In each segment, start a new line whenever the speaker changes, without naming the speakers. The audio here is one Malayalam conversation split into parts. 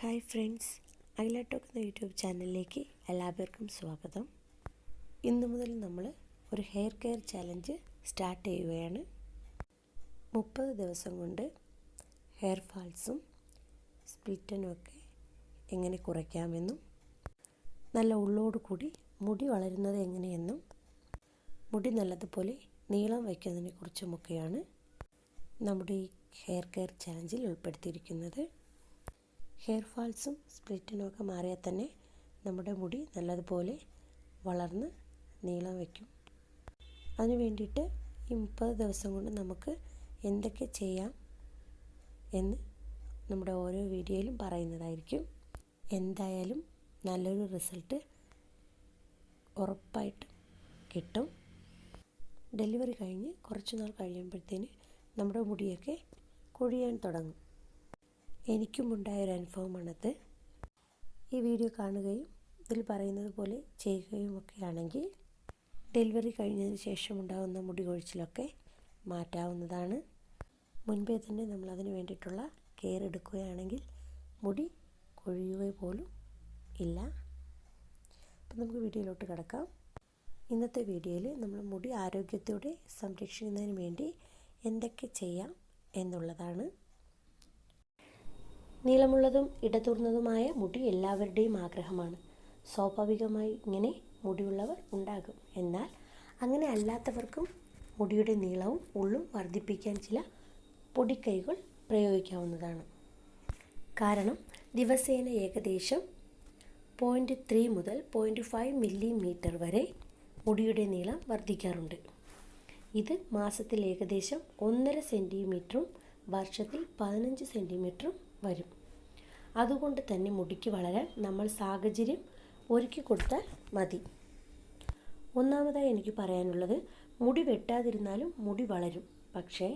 ഹായ് ഫ്രണ്ട്സ്, അഖിലട്ടോക്ക് എന്ന യൂട്യൂബ് ചാനലിലേക്ക് എല്ലാവർക്കും സ്വാഗതം. ഇന്നു മുതൽ നമ്മൾ ഒരു ഹെയർ കെയർ ചാലഞ്ച് സ്റ്റാർട്ട് ചെയ്യുകയാണ്. 30 ദിവസം കൊണ്ട് ഹെയർ ഫാൾസും സ്പ്ലിറ്റനും ഒക്കെ എങ്ങനെ കുറയ്ക്കാമെന്നും നല്ല ഉള്ളോട് കൂടി മുടി വളരുന്നത് എങ്ങനെയെന്നും മുടി നല്ലതുപോലെ നീളം വയ്ക്കുന്നതിനെ കുറിച്ചുമൊക്കെയാണ് നമ്മുടെ ഈ ഹെയർ കെയർ ചാലഞ്ചിൽ ഉൾപ്പെടുത്തിയിരിക്കുന്നത്. ഹെയർ ഫാൾസും സ്പ്ലിറ്റിനും ഒക്കെ മാറിയാൽ തന്നെ നമ്മുടെ മുടി നല്ലതുപോലെ വളർന്ന് നീളം വയ്ക്കും. അതിന് വേണ്ടിയിട്ട് ഈ 30 ദിവസം കൊണ്ട് നമുക്ക് എന്തൊക്കെ ചെയ്യാം എന്ന് നമ്മുടെ ഓരോ വീഡിയോയിലും പറയുന്നതായിരിക്കും. എന്തായാലും നല്ലൊരു റിസൾട്ട് ഉറപ്പായിട്ടും കിട്ടും. ഡെലിവറി കഴിഞ്ഞ് കുറച്ച് നാൾ കഴിയുമ്പോഴത്തേന് നമ്മുടെ മുടിയൊക്കെ കൊഴിയാൻ തുടങ്ങും. എനിക്കും ഉണ്ടായൊരു അനുഭവമാണത്. ഈ വീഡിയോ കാണുകയും ഇതിൽ പറയുന്നത് പോലെ ചെയ്യുകയും ഒക്കെ ആണെങ്കിൽ ഡെലിവറി കഴിഞ്ഞതിന് ശേഷം ഉണ്ടാകുന്ന മുടി കൊഴിച്ചിലൊക്കെ മാറ്റാവുന്നതാണ്. മുൻപേ തന്നെ നമ്മൾ അതിന് വേണ്ടിയിട്ടുള്ള കെയർ എടുക്കുകയാണെങ്കിൽ മുടി കൊഴിയുക പോലും ഇല്ല. അപ്പം നമുക്ക് വീഡിയോയിലോട്ട് കിടക്കാം. ഇന്നത്തെ വീഡിയോയിൽ നമ്മൾ മുടി ആരോഗ്യത്തോടെ സംരക്ഷിക്കുന്നതിന് വേണ്ടി എന്തൊക്കെ ചെയ്യാം എന്നുള്ളതാണ്. നീളമുള്ളതും ഇടതൂർന്നതുമായ മുടി എല്ലാവരുടെയും ആഗ്രഹമാണ്. സ്വാഭാവികമായി ഇങ്ങനെ മുടിയുള്ളവർ ഉണ്ടാകും. എന്നാൽ അങ്ങനെ അല്ലാത്തവർക്കും മുടിയുടെ നീളവും ഉള്ളും വർദ്ധിപ്പിക്കാൻ ചില പൊടിക്കൈകൾ പ്രയോഗിക്കാവുന്നതാണ്. കാരണം ദിവസേന ഏകദേശം 0.3 മുതൽ 0.5 മില്ലിമീറ്റർ വരെ മുടിയുടെ നീളം വർദ്ധിക്കാറുണ്ട്. ഇത് മാസത്തിൽ ഏകദേശം 1.5 സെൻറ്റിമീറ്ററും വർഷത്തിൽ 15 സെൻറ്റിമീറ്ററും വരും. അതുകൊണ്ട് തന്നെ മുടിക്ക് വളരാൻ നമ്മൾ സാഹചര്യം ഒരുക്കി കൊടുത്താൽ മതി. ഒന്നാമതായി എനിക്ക് പറയാനുള്ളത്, മുടി വെട്ടാതിരുന്നാലും മുടി വളരും. പക്ഷേ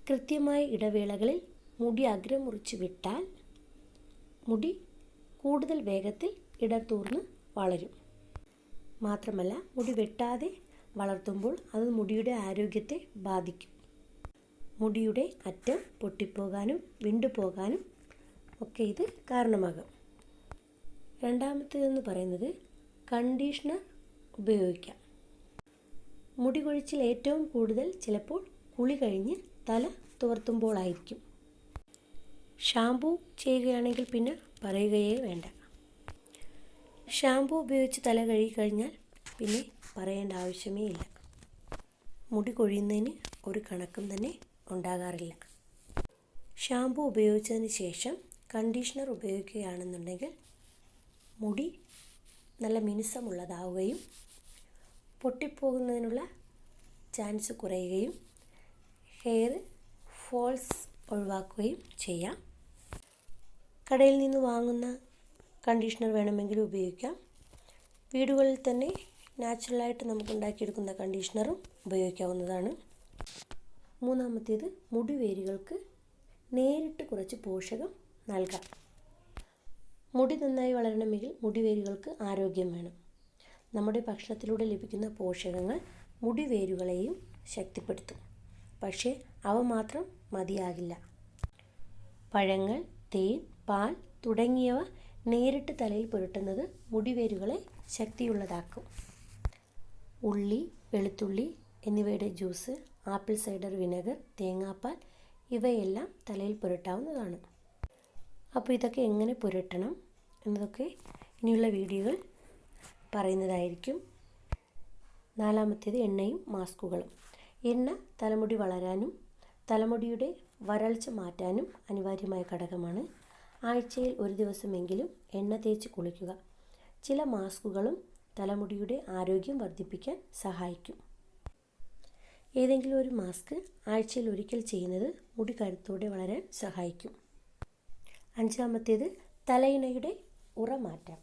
കൃത്യമായ ഇടവേളകളിൽ മുടി അഗ്രം മുറിച്ച് വിട്ടാൽ മുടി കൂടുതൽ വേഗത്തിൽ ഇടതൂർന്ന് വളരും. മാത്രമല്ല, മുടി വെട്ടാതെ വളർത്തുമ്പോൾ അത് മുടിയുടെ ആരോഗ്യത്തെ ബാധിക്കും. മുടിയുടെ അറ്റം പൊട്ടിപ്പോകാനും വിണ്ടുപോകാനും ഒക്കെ ഇത് കാരണമാകും. രണ്ടാമത്തേതെന്ന് പറയുന്നത് കണ്ടീഷണർ ഉപയോഗിക്കാം. മുടി കൊഴിച്ചിൽ ഏറ്റവും കൂടുതൽ ചിലപ്പോൾ കുളി കഴിഞ്ഞ് തല തുവർത്തുമ്പോഴായിരിക്കും. ഷാമ്പൂ ചെയ്യുകയാണെങ്കിൽ പിന്നെ പറയുകയേ വേണ്ട. ഷാമ്പൂ ഉപയോഗിച്ച് തല കഴുകിക്കഴിഞ്ഞാൽ പിന്നെ പറയേണ്ട ആവശ്യമേ ഇല്ല. മുടി കൊഴിയുന്നതിന് ഒരു കണക്കും തന്നെ ഉണ്ടാകാറില്ല. ഷാമ്പൂ ഉപയോഗിച്ചതിന് ശേഷം കണ്ടീഷണർ ഉപയോഗിക്കുകയാണെന്നുണ്ടെങ്കിൽ മുടി നല്ല മിനുസമുള്ളതാവുകയും പൊട്ടിപ്പോകുന്നതിനുള്ള ചാൻസ് കുറയുകയും ഹെയർ ഫോൾസ് ഒഴിവാക്കുകയും ചെയ്യാം. കടയിൽ നിന്ന് വാങ്ങുന്ന കണ്ടീഷണർ വേണമെങ്കിൽ ഉപയോഗിക്കാം. വീടുകളിൽ തന്നെ നാച്ചുറലായിട്ട് നമുക്ക് ഉണ്ടാക്കിയെടുക്കുന്ന കണ്ടീഷണറും ഉപയോഗിക്കാവുന്നതാണ്. മൂന്നാമത്തേത്, മുടിവേരുകൾക്ക് നേരിട്ട് കുറച്ച് പോഷകം നൽകാം. മുടി നന്നായി വളരണമെങ്കിൽ മുടിവേരുകൾക്ക് ആരോഗ്യം വേണം. നമ്മുടെ ഭക്ഷണത്തിലൂടെ ലഭിക്കുന്ന പോഷകങ്ങൾ മുടിവേരുകളെയും ശക്തിപ്പെടുത്തും. പക്ഷേ അവ മാത്രം മതിയാകില്ല. പഴങ്ങൾ, തേൻ, പാൽ തുടങ്ങിയവ നേരിട്ട് തലയിൽ പുരട്ടുന്നത് മുടിവേരുകളെ ശക്തിയുള്ളതാക്കും. ഉള്ളി, വെളുത്തുള്ളി എന്നിവയുടെ ജ്യൂസ്, ആപ്പിൾ സൈഡർ വിനെഗർ, തേങ്ങാപ്പാൽ ഇവയെല്ലാം തലയിൽ പുരട്ടാവുന്നതാണ്. അപ്പോൾ ഇതൊക്കെ എങ്ങനെ പുരട്ടണം എന്നതൊക്കെ ഇനിയുള്ള വീഡിയോകൾ പറയുന്നതായിരിക്കും. നാലാമത്തേത് എണ്ണയും മാസ്കുകളും. എണ്ണ തലമുടി വളരാനും തലമുടിയുടെ വരൾച്ച മാറ്റാനും അനിവാര്യമായ ഘടകമാണ്. ആഴ്ചയിൽ ഒരു ദിവസമെങ്കിലും എണ്ണ തേച്ച് കുളിക്കുക. ചില മാസ്കുകളും തലമുടിയുടെ ആരോഗ്യം വർദ്ധിപ്പിക്കാൻ സഹായിക്കും. ഏതെങ്കിലും ഒരു മാസ്ക് ആഴ്ചയിൽ ഒരിക്കൽ ചെയ്യുന്നത് മുടി കരുത്തോടെ വളരാൻ സഹായിക്കും. അഞ്ചാമത്തേത്, തലയിണയുടെ ഉറ മാറ്റാം.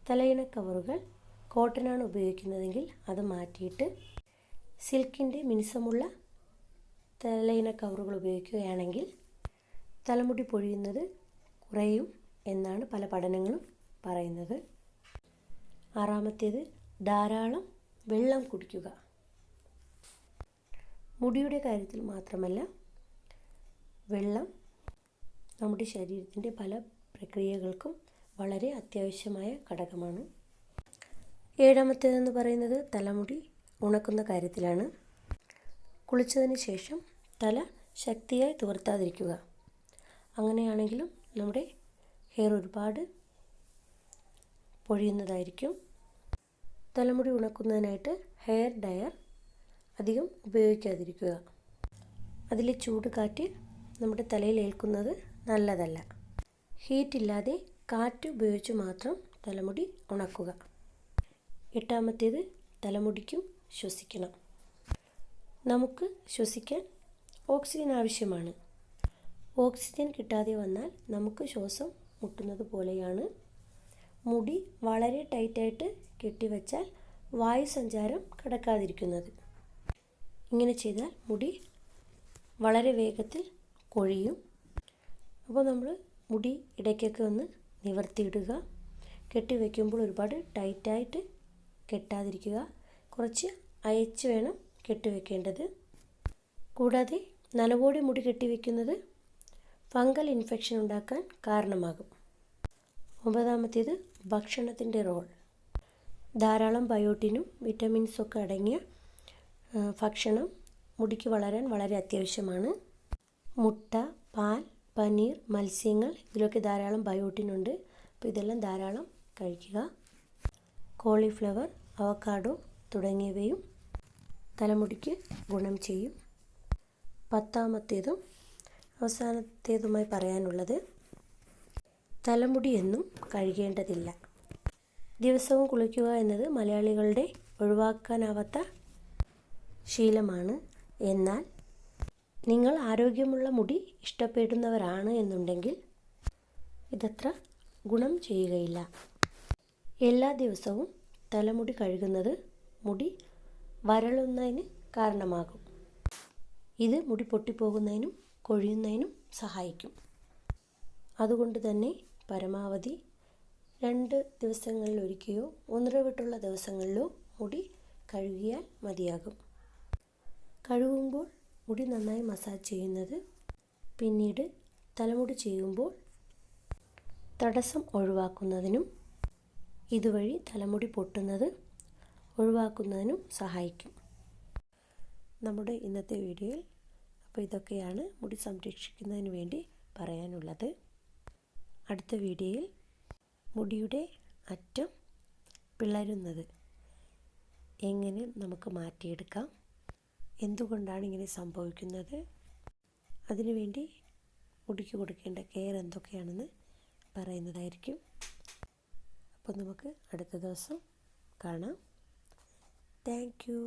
തലയിണ കവറുകൾ കോട്ടനാണ് ഉപയോഗിക്കുന്നതെങ്കിൽ അത് മാറ്റിയിട്ട് സിൽക്കിൻ്റെ മിനുസമുള്ള തലയിണ കവറുകൾ ഉപയോഗിക്കുകയാണെങ്കിൽ തലമുടി പൊഴിയുന്നത് കുറയും എന്നാണ് പല പഠനങ്ങളും പറയുന്നത്. ആറാമത്തേത്, ധാരാളം വെള്ളം കുടിക്കുക. മുടിയുടെ കാര്യത്തിൽ മാത്രമല്ല, വെള്ളം നമ്മുടെ ശരീരത്തിൻ്റെ പല പ്രക്രിയകൾക്കും വളരെ അത്യാവശ്യമായ ഘടകമാണ്. ഏഴാമത്തേതെന്ന് പറയുന്നത് തലമുടി ഉണക്കുന്ന കാര്യത്തിലാണ്. കുളിച്ചതിന് ശേഷം തല ശക്തിയായി തുവർത്താതിരിക്കുക. അങ്ങനെയാണെങ്കിലും നമ്മുടെ ഹെയർ ഒരുപാട് പൊഴിയുന്നതായിരിക്കും. തലമുടി ഉണക്കുന്നതിനായിട്ട് ഹെയർ ഡയർ അധികം ഉപയോഗിക്കാതിരിക്കുക. അതിലെ ചൂട് കാറ്റ് നമ്മുടെ തലയിൽ ഏൽക്കുന്നത് നല്ലതല്ല. ഹീറ്റില്ലാതെ കാറ്റ് ഉപയോഗിച്ച് മാത്രം തലമുടി ഉണക്കുക. എട്ടാമത്തേത് തലമുടിക്കും ശ്വസിക്കണം. നമുക്ക് ശ്വസിക്കാൻ ഓക്സിജൻ ആവശ്യമാണ്. ഓക്സിജൻ കിട്ടാതെ വന്നാൽ നമുക്ക് ശ്വാസം മുട്ടുന്നത് പോലെയാണ്. മുടി വളരെ ടൈറ്റായിട്ട് കെട്ടിവെച്ചാൽ വായുസഞ്ചാരം കടക്കാതിരിക്കുന്നത്. ഇങ്ങനെ ചെയ്താൽ മുടി വളരെ വേഗത്തിൽ കൊഴിയും. അപ്പോൾ നമ്മൾ മുടി ഇടയ്ക്കൊക്കെ ഒന്ന് നിവർത്തിയിടുക. കെട്ടിവെക്കുമ്പോൾ ഒരുപാട് ടൈറ്റായിട്ട് കെട്ടാതിരിക്കുക. കുറച്ച് അയച്ച് വേണം കെട്ടിവെക്കേണ്ടത്. കൂടാതെ നനവോടെ മുടി കെട്ടിവെക്കുന്നത് ഫംഗൽ ഇൻഫെക്ഷൻ ഉണ്ടാക്കാൻ കാരണമാകും. ഒമ്പതാമത്തേത് ഭക്ഷണത്തിൻ്റെ റോൾ. ധാരാളം ബയോട്ടിനും വിറ്റമിൻസൊക്കെ അടങ്ങിയ ഭക്ഷണം മുടിക്ക് വളരാൻ വളരെ അത്യാവശ്യമാണ്. മുട്ട, പാൽ, പനീർ, മത്സ്യങ്ങൾ ഇതിലൊക്കെ ധാരാളം ബയോട്ടിനുണ്ട്. അപ്പോൾ ഇതെല്ലാം ധാരാളം കഴിക്കുക. കോളിഫ്ലവർ, അവക്കാഡോ തുടങ്ങിയവയും തലമുടിക്ക് ഗുണം ചെയ്യും. പത്താമത്തേതും അവസാനത്തേതുമായി പറയാനുള്ളത് തലമുടി എന്നും കഴുകേണ്ടതില്ല. ദിവസവും കുളിക്കുക എന്നത് മലയാളികളുടെ ഒഴിവാക്കാനാവാത്ത ശീലമാണ്. എന്നാൽ നിങ്ങൾ ആരോഗ്യമുള്ള മുടി ഇഷ്ടപ്പെടുന്നവരാണ് എന്നുണ്ടെങ്കിൽ ഇതത്ര ഗുണം ചെയ്യുകയില്ല. എല്ലാ ദിവസവും തലമുടി കഴുകുന്നത് മുടി വരളുന്നതിന് കാരണമാകും. ഇത് മുടി പൊട്ടിപ്പോകുന്നതിനും കൊഴിയുന്നതിനും സഹായിക്കും. അതുകൊണ്ട് തന്നെ പരമാവധി 2 ദിവസങ്ങളിലൊരിക്കയോ ഒന്നിടവിട്ടുള്ള ദിവസങ്ങളിലോ മുടി കഴുകിയാൽ മതിയാകും. കഴുകുമ്പോൾ മുടി നന്നായി മസാജ് ചെയ്യുന്നത് പിന്നീട് തലമുടി ചെയ്യുമ്പോൾ തടസ്സം ഒഴിവാക്കുന്നതിനും ഇതുവഴി തലമുടി പൊട്ടുന്നത് ഒഴിവാക്കുന്നതിനും സഹായിക്കും. നമ്മുടെ ഇന്നത്തെ വീഡിയോയിൽ അപ്പോൾ ഇതൊക്കെയാണ് മുടി സംരക്ഷിക്കുന്നതിന് വേണ്ടി പറയാനുള്ളത്. അടുത്ത വീഡിയോയിൽ മുടിയുടെ അറ്റം പിളരുന്നത് എങ്ങനെ നമുക്ക് മാറ്റിയെടുക്കാം, എന്തുകൊണ്ടാണ് ഇങ്ങനെ സംഭവിക്കുന്നത്, അതിനുവേണ്ടി മുടിക്ക് കൊടുക്കേണ്ട കെയർ എന്തൊക്കെയാണെന്ന് പറയുന്നതായിരിക്കും. അപ്പോൾ നമുക്ക് അടുത്ത ദിവസം കാണാം. Thank you.